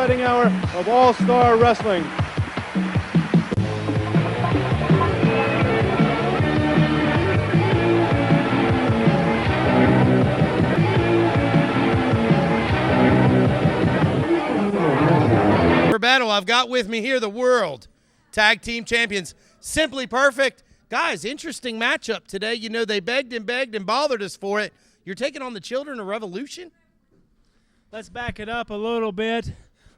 exciting hour of all-star wrestling. For battle, I've got with me here the World Tag Team Champions, Simply Perfect. Guys, interesting matchup today. You know, they begged and bothered us for it. You're taking on the Children of Revolution? Let's back it up a little bit.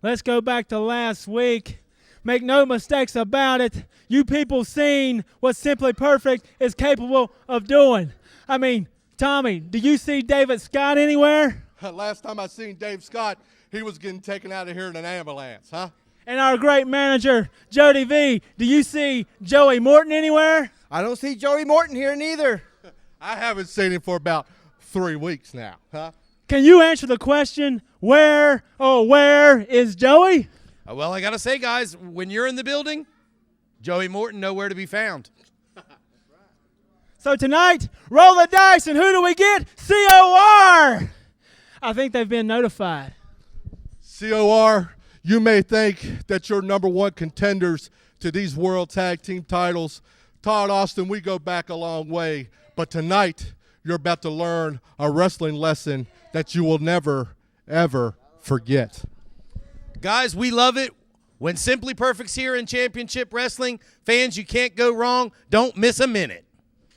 Let's go back to last week. Make no mistakes about it. You people seen what Simply Perfect is capable of doing. I mean, Tommie, do you see David Scott anywhere? Last time I seen Dave Scott, he was getting taken out of here in an ambulance, huh? And our great manager, Jody V, do you see Joey Morton anywhere? I don't see Joey Morton here neither. I haven't seen him for about 3 weeks now, huh? Can you answer the question, where is Joey? Well, I got to say, guys, when you're in the building, Joey Morton nowhere to be found. So tonight, roll the dice, and who do we get? COR! I think they've been notified. COR, you may think that you're number one contenders to these World Tag Team titles. Todd, Austin, we go back a long way. But tonight, you're about to learn a wrestling lesson that you will never, ever forget. Guys, we love it when Simply Perfect's here in Championship Wrestling. Fans, you can't go wrong. Don't miss a minute.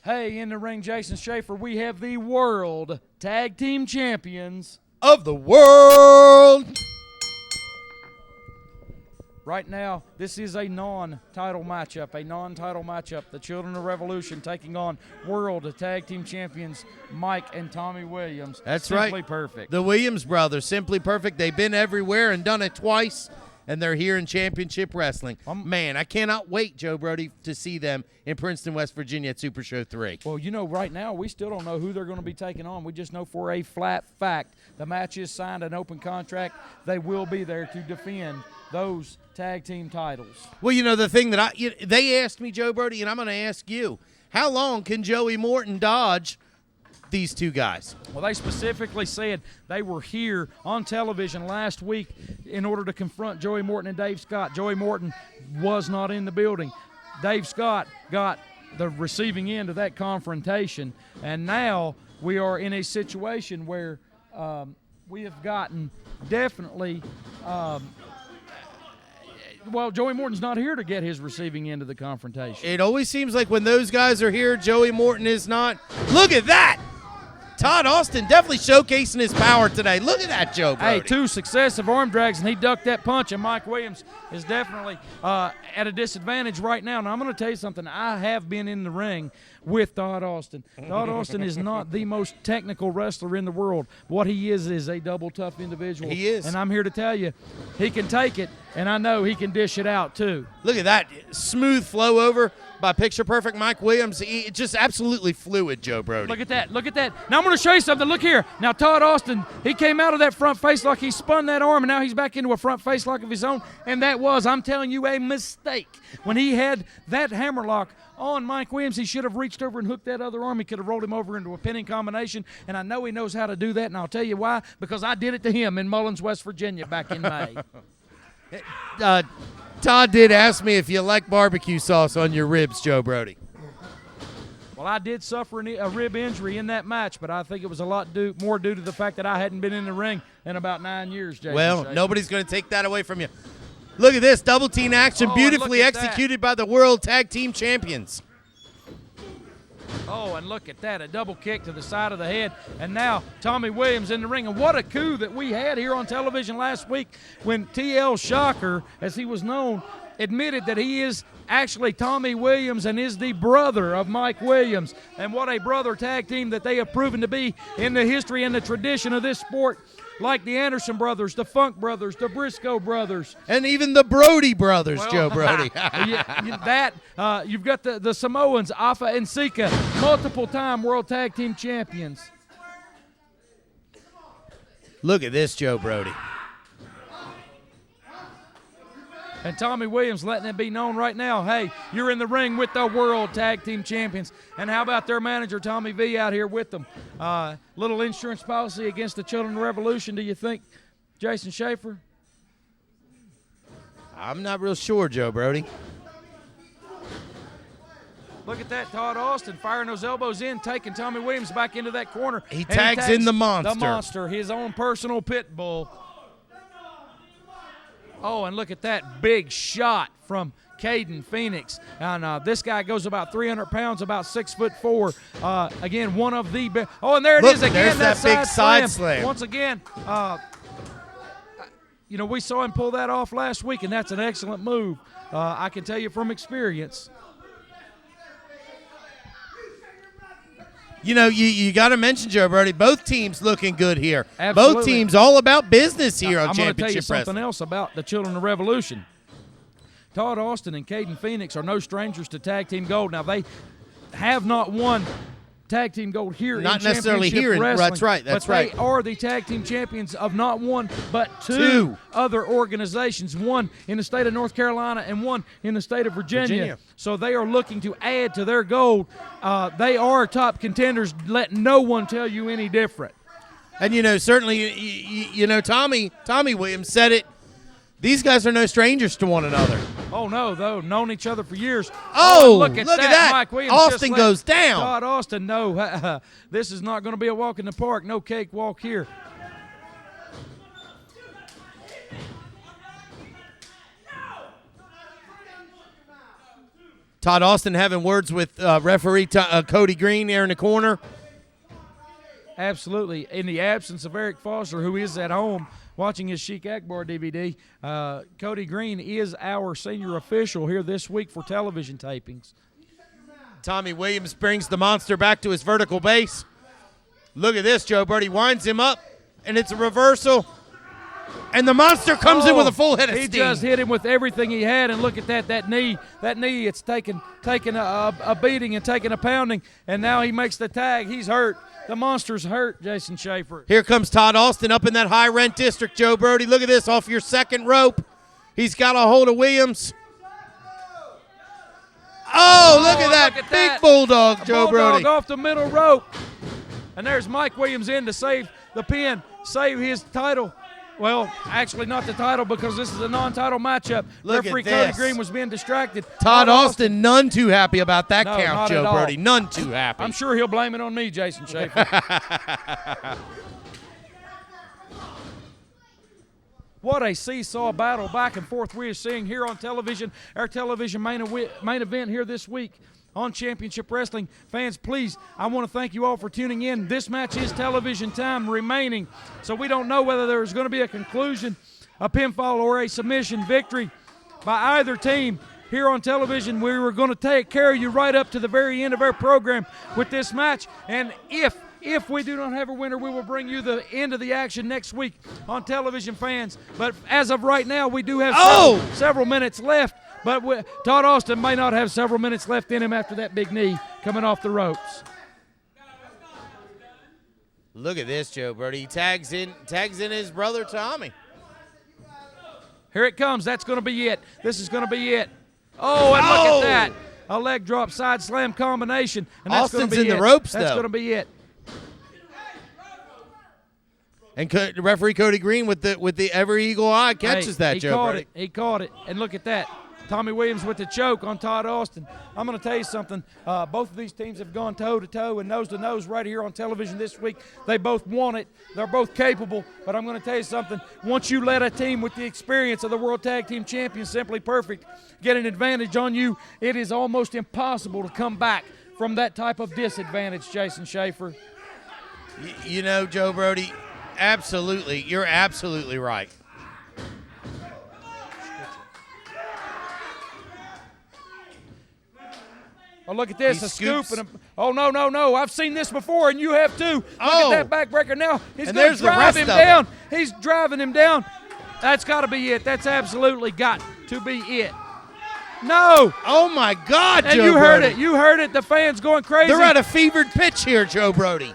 Hey, in the ring, Jason Schaefer, we have the World Tag Team Champions of the world. Right now, this is a non-title matchup, The Children of Revolution taking on World Tag Team Champions Mike and Tommie Williams. That's right. Simply Perfect. The Williams brothers, Simply Perfect. They've been everywhere and done it twice, and they're here in Championship Wrestling. Man, I cannot wait, Joe Brody, to see them in Princeton, West Virginia at Super Show 3. Well, you know, right now, we still don't know who they're going to be taking on. We just know for a flat fact the match is signed, an open contract. They will be there to defend those tag team titles. Well, you know, the thing that they asked me, Joe Brody, and I'm going to ask you, how long can Joey Morton dodge these two guys? Well, they specifically said they were here on television last week in order to confront Joey Morton and Dave Scott. Joey Morton was not in the building. Dave Scott got the receiving end of that confrontation, and now we are in a situation where we have gotten definitely well, Joey Morton's not here to get his receiving end of the confrontation. It always seems like when those guys are here, Joey Morton is not. Look at that! Todd Austin definitely showcasing his power today. Look at that, Joe Brody. Hey, 2 successive arm drags, and he ducked that punch, and Mike Williams is definitely at a disadvantage right now. Now, I'm going to tell you something. I have been in the ring with Todd Austin. Todd Austin is not the most technical wrestler in the world. What he is a double tough individual. He is. And I'm here to tell you, he can take it, and I know he can dish it out too. Look at that. Smooth flow over by Picture Perfect Mike Williams. Just absolutely fluid, Joe Brody. Look at that. Look at that. Now, I'm going to show you something. Look here. Now, Todd Austin, he came out of that front face lock. He spun that arm, and now he's back into a front face lock of his own. And that was, I'm telling you, a mistake. When he had that hammerlock on Mike Williams, he should have reached over and hooked that other arm. He could have rolled him over into a pinning combination, and I know he knows how to do that, and I'll tell you why, because I did it to him in Mullins, West Virginia back in May. Todd did ask me if you like barbecue sauce on your ribs, Joe Brody. Well, I did suffer a rib injury in that match, but I think it was a lot more due to the fact that I hadn't been in the ring in about 9 years, Jason. Well, nobody's going to take that away from you. Look at this, double team action, beautifully executed by the World Tag Team Champions. Oh, and look at that, a double kick to the side of the head. And now Tommie Williams in the ring. And what a coup that we had here on television last week when T.L. Shocker, as he was known, admitted that he is actually Tommie Williams and is the brother of Mike Williams. And what a brother tag team that they have proven to be in the history and the tradition of this sport. Like the Anderson brothers, the Funk brothers, the Briscoe brothers. And even the Brody brothers, Joe Brody. You've got the Samoans, Afa and Sika, multiple-time World Tag Team Champions. Look at this, Joe Brody. And Tommie Williams letting it be known right now, hey, you're in the ring with the World Tag Team Champions. And how about their manager, Tommie V, out here with them? Little insurance policy against the Children of Revolution, do you think, Jason Schaefer? I'm not real sure, Joe Brody. Look at that, Todd Austin firing those elbows in, taking Tommie Williams back into that corner. He tags in the monster. The monster, his own personal pit bull. Oh, and look at that big shot from Kayden Phoenix. And this guy goes about 300 pounds, about 6'4". Again, one of the best. Oh, and there it is again. There's that big side slam. Once again, you know, we saw him pull that off last week, and that's an excellent move. I can tell you from experience. You know, you got to mention, Joe Brody, both teams looking good here. Absolutely. Both teams all about business here on I'm Championship going to tell you something Wrestling. else about the Children of Revolution. Todd Austin and Kayden Phoenix are no strangers to tag team gold. Now, they have not won tag team gold here Not in necessarily Championship here. Wrestling, That's right. That's but right. They are the tag team champions of not one, but two other organizations, one in the state of North Carolina and one in the state of Virginia. So they are looking to add to their gold. They are top contenders. Let no one tell you any different. And, you know, certainly, you know, Tommie Williams said it. These guys are no strangers to one another. Oh, no, though. Known each other for years. Oh, look at that. Mike Williams Austin goes down. Todd Austin, no. This is not going to be a walk in the park. No cakewalk here. Todd Austin having words with referee Cody Green there in the corner. Absolutely. In the absence of Eric Foster, who is at home watching his Sheik Akbar DVD, Cody Green is our senior official here this week for television tapings. Tommie Williams brings the monster back to his vertical base. Look at this, Joe Brody winds him up, and it's a reversal. And the monster comes in with a full head of steam. He just hit him with everything he had, and look at that knee. That knee, it's taken a beating and taking a pounding, and now he makes the tag. He's hurt. The monster's hurt, Jason Schaefer. Here comes Todd Austin up in that high rent district, Joe Brody. Look at this, off your second rope. He's got a hold of Williams. Oh, look at that big bulldog, Joe Brody. Bulldog off the middle rope. And there's Mike Williams in to save the pin, save his title. Well, actually not the title because this is a non-title matchup. Look Referee at this. Cody Green was being distracted. Todd Austin, none too happy about that No, count, not Joe at all. Brody. None too happy. I'm sure he'll blame it on me, Jason Schaefer. What a seesaw battle back and forth we are seeing here on television. Our television main event here this week on Championship Wrestling. Fans, please, I want to thank you all for tuning in. This match is television time remaining, so we don't know whether there's going to be a conclusion, a pinfall, or a submission victory by either team. Here on television, we were going to take care of you right up to the very end of our program with this match, and if we do not have a winner, we will bring you the end of the action next week on television, fans. But as of right now, we do have several minutes left. But Todd Austin may not have several minutes left in him after that big knee coming off the ropes. Look at this, Joe Brody. He tags in his brother Tommie. Here it comes. That's going to be it. This is going to be it. Oh, and look at that. A leg drop side slam combination. And that's Austin's going to be in it. the ropes, That's though. going to be it. And referee Cody Green with the every eagle eye catches that, Joe Brody. He caught it. And look at that. Tommie Williams with the choke on Todd Austin. I'm going to tell you something. Both of these teams have gone toe-to-toe and nose-to-nose right here on television this week. They both want it. They're both capable. But I'm going to tell you something. Once you let a team with the experience of the World Tag Team Champions, Simply Perfect, get an advantage on you, it is almost impossible to come back from that type of disadvantage, Jason Schaefer. You know, Joe Brody, absolutely. You're absolutely right. Oh, look at this, He a scoop. scoops. And oh, no. I've seen this before, and you have too. Look at that backbreaker now. He's And going there's to the drive rest him of it. down. He's driving him down. That's got to be it. That's absolutely got to be it. No. Oh, my God, And Joe you heard Brody. it. You heard it. The fans going crazy. They're at a fevered pitch here, Joe Brody.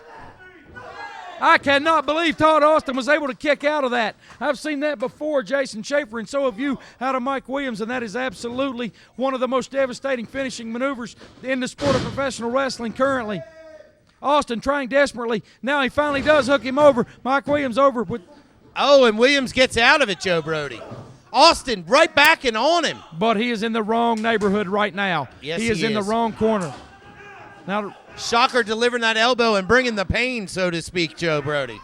I cannot believe Todd Austin was able to kick out of that. I've seen that before, Jason Schaefer, and so have you out of Mike Williams, and that is absolutely one of the most devastating finishing maneuvers in the sport of professional wrestling currently. Austin trying desperately. Now he finally does hook him over. Mike Williams over with. Oh, and Williams gets out of it, Joe Brody. Austin right back and on him. But he is in the wrong neighborhood right now. Yes, he is in the wrong corner. Now, Shocker delivering that elbow and bringing the pain, so to speak, Joe Brody.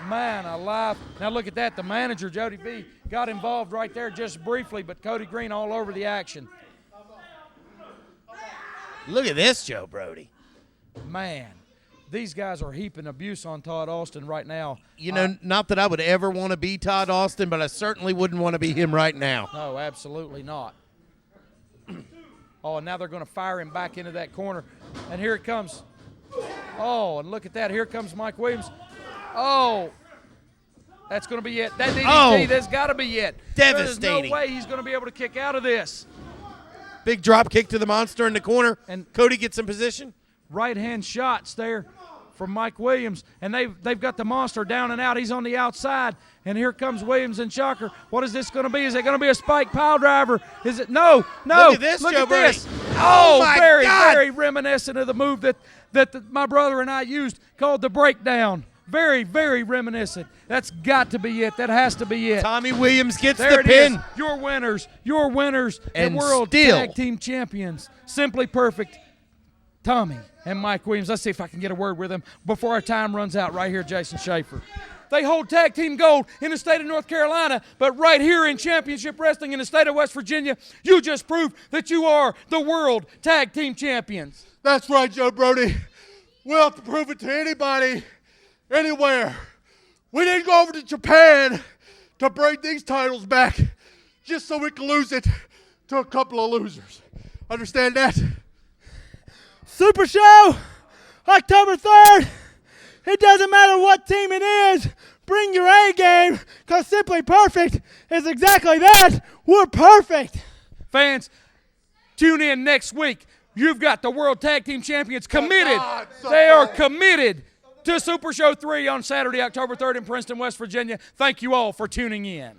man alive. Now look at that. The manager, Jody B, got involved right there just briefly, but Cody Green all over the action. Look at this, Joe Brody. Man, these guys are heaping abuse on Todd Austin right now. You know, not that I would ever want to be Todd Austin, but I certainly wouldn't want to be him right now. No, absolutely not. Oh, and now they're going to fire him back into that corner. And here it comes. Oh, and look at that. Here comes Mike Williams. Oh, that's going to be it. That DDT, that's got to be it. Devastating. There's no way he's going to be able to kick out of this. Big drop kick to the monster in the corner. And Cody gets in position. Right-hand shots there from Mike Williams. And they've got the monster down and out. He's on the outside. And here comes Williams and Shocker. What is this going to be? Is it going to be a spike pile driver? Is it? No. Look at this, Look Joe at Brody. this. Oh, my very, God. very reminiscent of the move that my brother and I used called the breakdown. Very, very reminiscent. That's got to be it. That has to be it. Tommie Williams gets There the it pin. is. Your winners, And the World still- Tag Team Champions. Simply perfect. Tommie and Mike Williams. Let's see if I can get a word with them before our time runs out right here, Jason Schaefer. They hold tag team gold in the state of North Carolina, but right here in championship wrestling in the state of West Virginia, you just proved that you are the World Tag Team Champions. That's right, Joe Brody. We'll have to prove it to anybody, anywhere. We didn't go over to Japan to bring these titles back just so we can lose it to a couple of losers. Understand that? Super Show, October 3rd. It doesn't matter what team it is. Bring your A game, because Simply Perfect is exactly that. We're perfect. Fans, tune in next week. You've got the World Tag Team Champions committed. They are committed to Super Show 3 on Saturday, October 3rd in Princeton, West Virginia. Thank you all for tuning in.